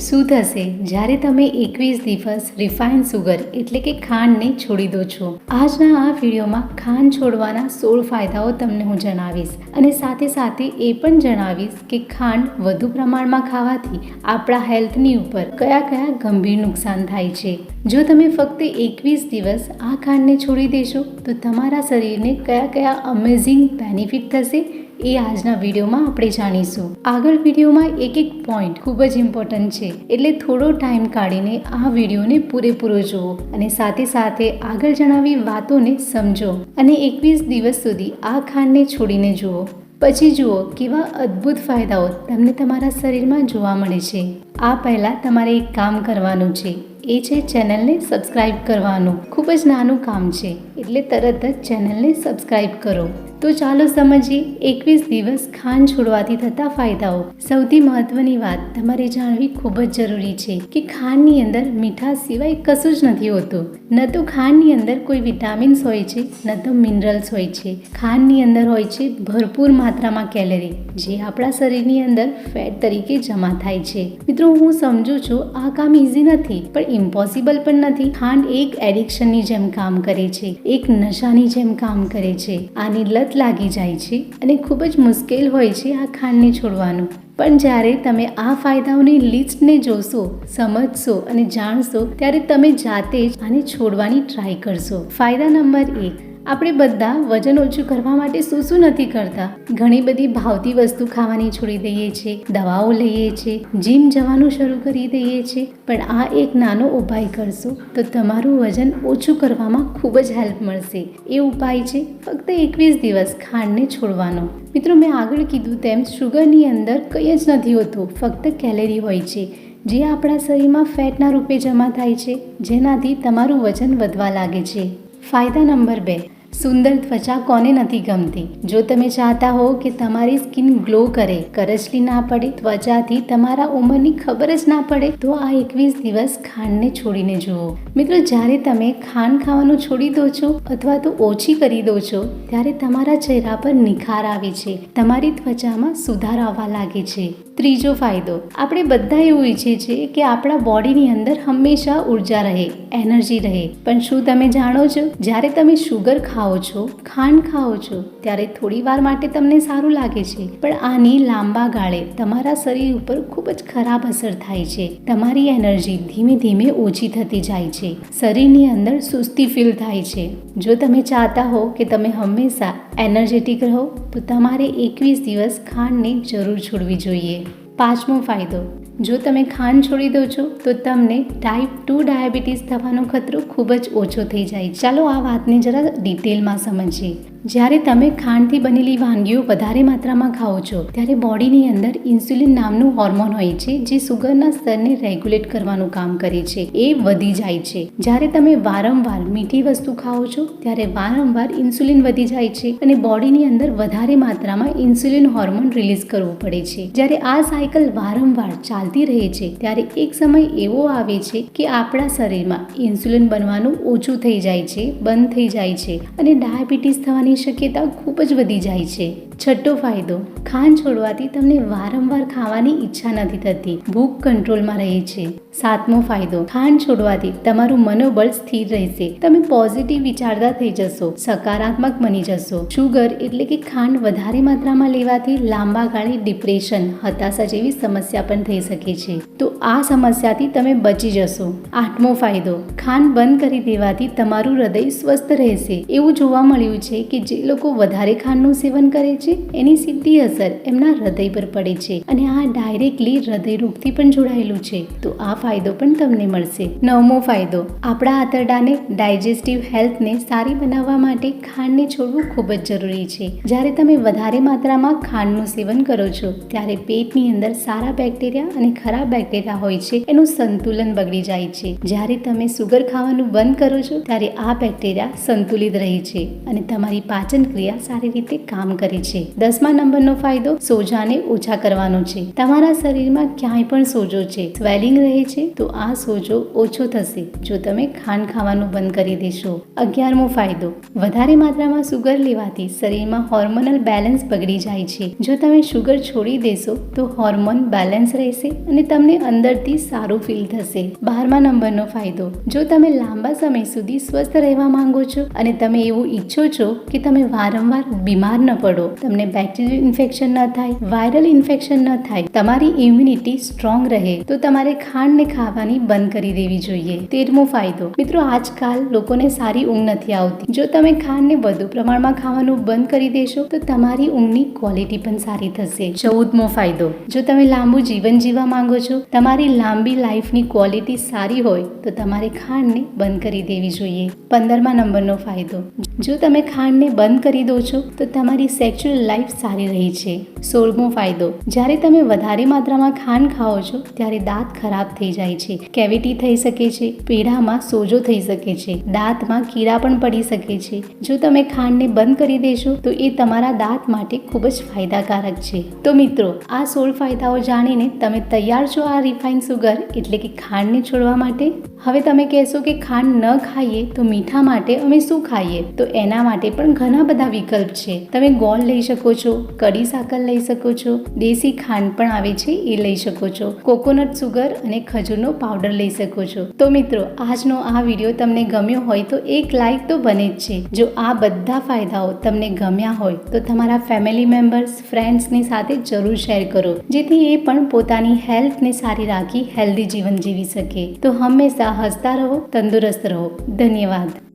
શું થશે જ્યારે તમે 21 દિવસ રિફાઇન્ડ સુગર એટલે કે ખાંડને છોડી દો છો? આજના આ વિડીયોમાં ખાંડ છોડવાના 16 ફાયદાઓ તમને હું જણાવીશ અને સાથે સાથે એ પણ જણાવીશ કે ખાંડ વધુ પ્રમાણમાં ખાવાથી આપણા હેલ્થની ઉપર કયા કયા ગંભીર નુકસાન થાય છે. જો તમે ફક્ત 21 દિવસ આ ખાંડને છોડી દેશો તો તમારા શરીરને કયા કયા અમેઝિંગ બેનિફિટ થશે એ આજના વિડીયોમાં આપણે જાણીશું. આગળ વિડીયોમાં એક પોઈન્ટ ખૂબ જ ઇમ્પોર્ટન્ટ છે, એટલે થોડો ટાઈમ કાઢીને આ વિડીયોને પૂરેપૂરો જુઓ અને સાથે સાથે આગળ જણાવી વાતોને સમજો અને 21 દિવસ સુધી આ ખાંડને છોડીને જુઓ. પછી જુઓ કેવા અદ્ભુત ફાયદાઓ તમને તમારા શરીરમાં જોવા મળે છે. આ પહેલાં તમારે એક કામ કરવાનું છે, એ છે ચેનલને સબસ્ક્રાઈબ કરવાનું. ખૂબ જ નાનું કામ છે, એટલે તરત જ ચેનલને સબસ્ક્રાઈબ કરો. તો ચાલો સમજીએ 21 દિવસ ખાંડ છોડવાથી થતા ફાયદાઓ. સૌથી મહત્વની વાત તમારે જાણવી ખૂબ જ જરૂરી છે કે ખાંડની અંદર મીઠા સિવાય કશું જ નથી હોતું. ન તો ખાંડની અંદર કોઈ વિટામિન્સ હોય છે, ન તો મિનરલ્સ હોય છે. ખાંડની અંદર હોય છે ભરપૂર માત્રામાં કેલરી, જે આપણા શરીરની અંદર ફેટ તરીકે જમા થાય છે. મિત્રો, હું સમજુ છું આ કામ ઇઝી નથી, પણ ઇમ્પોસિબલ પણ નથી. ખાંડ એક એડિક્શનની જેમ કામ કરે છે, એક નશાની જેમ કામ કરે છે. આની લત લાગી જાય છે અને ખૂબ જ મુશ્કેલ હોય છે આ ખાંડને છોડવાનું. પણ જ્યારે તમે આ ફાયદાઓની લિસ્ટને જોશો, સમજશો અને જાણશો, ત્યારે તમે જાતે જ આને છોડવાની ટ્રાય કરશો. ફાયદા નંબર 1, આપણે બધા વજન ઓછું કરવા માટે શું નથી કરતા? ઘણી બધી ભાવતી વસ્તુ ખાવાની છોડી દઈએ છીએ, દવાઓ લઈએ છીએ, જીમ જવાનું શરૂ કરી દઈએ છીએ. પણ આ એક નાનો ઉપાય કરશો તો તમારું વજન ઓછું કરવામાં ખૂબ જ હેલ્પ મળશે. એ ઉપાય છે ફક્ત 21 દિવસ ખાંડને છોડવાનો. મિત્રો, મેં આગળ કીધું તેમ શુગરની અંદર કંઈ જ નથી હોતું, ફક્ત કેલરી હોય છે, જે આપણા શરીરમાં ફેટના રૂપે જમા થાય છે, જેનાથી તમારું વજન વધવા લાગે છે. ફાયદા નંબર 2, સુંદર ત્વચા કોને નથી ગમતી? જો તમે ચાહતા હો કે તમારી સ્કિન ગ્લો કરે, કરચલી ના પડે, ત્વચાથી તમારા ઉંમરની ખબર જ ના પડે, તો આ 21 દિવસ ખાંડને છોડીને જુઓ. મિત્રો, જ્યારે તમે ખાંડ ખાવાનું છોડી દો છો અથવા તો ઓછી કરી દો છો, ત્યારે તમારા ચહેરા પર નિખાર આવે છે, તમારી ત્વચામાં સુધાર આવવા લાગે છે. ત્રીજો ફાયદો, આપણે બધા એવું ઈચ્છીએ છીએ કે આપણા બોડીની અંદર હંમેશા ઉર્જા રહે, એનર્જી રહે. પણ શું તમે જાણો છો, જ્યારે તમે શુગર ખાઓ છો, ખાંડ ખાઓ છો, ત્યારે થોડી વાર માટે તમને સારું લાગે છે, પણ આની લાંબા ગાળે તમારા શરીર ઉપર ખૂબ જ ખરાબ અસર થાય છે. તમારી એનર્જી ધીમે ધીમે ઓછી થતી જાય છે, શરીરની અંદર સુસ્તી ફીલ થાય છે. જો તમે ચાહતા હો કે તમે હંમેશા એનર્જેટિક રહો, તો તમારે 21 દિવસ ખાંડને જરૂર છોડવી જોઈએ. પાંચમો ફાયદો, જો તમે ખાંડ છોડી દો છો તો તમને ટાઈપ 2 ડાયાબિટીસ થવાનો ખતરો ખૂબ જ ઓછો થઈ જાય. ચાલો આ વાતને જરા ડિટેલમાં સમજીએ. જ્યારે તમે ખાંડથી બનેલી વાનગીઓ વધારે માત્રામાં ખાઓ છો, ત્યારે બોડીની અંદર ઇન્સ્યુલિન નામનું હોર્મોન હોય છે, જે સુગરના સ્તરને રેગ્યુલેટ કરવાનું કામ કરે છે, એ વધી જાય છે. જ્યારે તમે વારંવાર મીઠી વસ્તુ ખાઓ છો, ત્યારે વારંવાર ઇન્સ્યુલિન વધી જાય છે અને બોડીની અંદર વધારે માત્રામાં ઇન્સ્યુલિન હોર્મોન રિલીઝ કરવું પડે છે. જ્યારે આ સાયકલ વારંવાર ચાલતી રહે છે, ત્યારે એક સમય એવો આવે છે કે આપણા શરીરમાં ઇન્સ્યુલિન બનવાનું ઓછું થઈ જાય છે, બંધ થઈ જાય છે અને ડાયાબિટીસ થવાની શક્યતા ખૂબ જ વધી જાય છે. છઠ્ઠો ફાયદો, ખાંડ છોડવાથી તમને વારંવાર ખાવાની ઈચ્છા નથી થતી, ભૂખ કંટ્રોલમાં રહે છે. સાતમો ફાયદો, ખાંડ છોડવાથી તમારું મનોબળ સ્થિર રહેશે, તમે પોઝિટિવ વિચારતા થઈ જશો, સકારાત્મક બની જશો. શુગર એટલે કે ખાંડ વધારે માત્રામાં લેવાથી લાંબા ગાળે ડિપ્રેશન, હતાશા જેવી સમસ્યા પણ થઈ શકે છે, તો આ સમસ્યાથી તમે બચી જશો. આઠમો ફાયદો, ખાંડ બંધ કરી દેવાથી તમારું હૃદય સ્વસ્થ રહેશે. એવું જોવા મળ્યું છે કે જે લોકો વધારે ખાંડનું સેવન કરે છે, એની સીધી અસર એમના હૃદય પર પડે છે અને આ ડાયરેક્ટલી હૃદયરોગથી પણ જોડાયેલું છે, તો આ ફાયદો પણ તમને મળશે. નવમો ફાયદો, આપણા આંતરડાને, ડાયજેસ્ટિવ હેલ્થને સારી બનાવવા માટે ખાંડને છોડવું ખૂબ જ જરૂરી છે. જ્યારે તમે વધારે માત્રામાં ખાંડનું સેવન કરો છો, ત્યારે પેટની અંદર સારા બેક્ટેરિયા અને ખરાબ બેક્ટેરિયા હોય છે, એનું સંતુલન બગડી જાય છે. જ્યારે તમે સુગર ખાવાનું બંધ કરો છો, ત્યારે આ બેક્ટેરિયા સંતુલિત રહે છે અને તમારી પાચન ક્રિયા સારી રીતે કામ કરે છે. 10મા નંબરનો ફાયદો સોજાને ઓછા કરવાનો છે. તમારા શરીરમાં ક્યાંય પણ સોજો છે, સ્વેલિંગ રહે છે, તો આ સોજો ઓછો થશે જો તમે ખાંડ ખાવાનું બંધ કરી દેશો. 11મો ફાયદો, વધારે માત્રામાં સુગર લેવાથી શરીરમાં હોર્મોનલ બેલેન્સ બગડી જાય છે. જો તમે સુગર છોડી દેશો તો હોર્મોન બેલેન્સ રહેશે અને તમને અંદરથી સારું ફીલ થશે. 12મા નંબરનો ફાયદો, જો તમે લાંબા સમય સુધી સ્વસ્થ રહેવા માંગો છો અને તમે એવું ઈચ્છો છો કે તમે વારંવાર બીમાર ન પડો, તમને બેક્ટેરિયલ ઇન્ફેક્શન ન થાય, વાયરલ ઇન્ફેક્શન ન થાય, તમારી ઇમ્યુનિટી સ્ટ્રોંગ રહે, તો તમારે ખાંડને ખાવાની બંધ કરી દેવી જોઈએ. 13મો ફાયદો, મિત્રો આજકાલ લોકોને સારી ઊંઘ નથી આવતી. જો તમે ખાંડને વધુ પ્રમાણમાં ખાવાનું બંધ કરી દેશો તો તમારી ઊંઘની ક્વોલિટી પણ સારી થશે. 14મો ફાયદો, જો તમે લાંબુ જીવન જીવવા માંગો છો, તમારી લાંબી લાઈફની ક્વોલિટી સારી હોય તો તમારે ખાંડને બંધ કરી દેવી જોઈએ. 15મા નંબરનો ફાયદો, જો તમે ખાંડને બંધ કરી દો છો તો તમારી સેક્સ્યુઅલ લાઈફ સારી રહે છે. 16મો ફાયદો, જ્યારે તમે વધારે માત્રામાં ખાંડ ખાઓ છો ત્યારે દાંત ખરાબ થઈ જાય છે, કેવિટી થઈ શકે છે, પીઢામાં સોજો થઈ શકે છે, દાંતમાં કીડા પણ પડી શકે છે. જો તમે ખાંડને બંધ કરી દેશો તો એ તમારા દાંત માટે ખૂબ જ ફાયદાકારક છે. તો મિત્રો, આ 16 ફાયદાઓ જાણીને તમે તૈયાર છો આ રિફાઇન સુગર એટલે કે ખાંડને છોડવા માટે? હવે તમે કહેશો કે ખાંડ ન ખાઈએ તો મીઠા માટે અમે શું ખાઈએ? તો એના માટે પણ ઘણા બધા વિકલ્પ છે. તમે ગોળ લઈ શકો છો, કડી સાકર લઈ શકો છો, દેશી ખાંડ પણ આવે છે એ લઈ શકો છો, કોકોનટ સુગર અને ખજૂરનો પાવડર લઈ શકો છો. તો મિત્રો, આજનો આ વિડીયો તમને ગમ્યો હોય તો એક લાઈક તો બને જ છે. જો આ બધા ફાયદાઓ તમને ગમ્યા હોય તો તમારા ફેમિલી મેમ્બર્સ, ફ્રેન્ડ્સની સાથે જરૂર શેર કરો, જેથી એ પણ પોતાની હેલ્થને સારી રાખી હેલ્ધી જીવન જીવી શકે. તો હંમેશા હસતા રહો, તંદુરસ્ત રહો. ધન્યવાદ.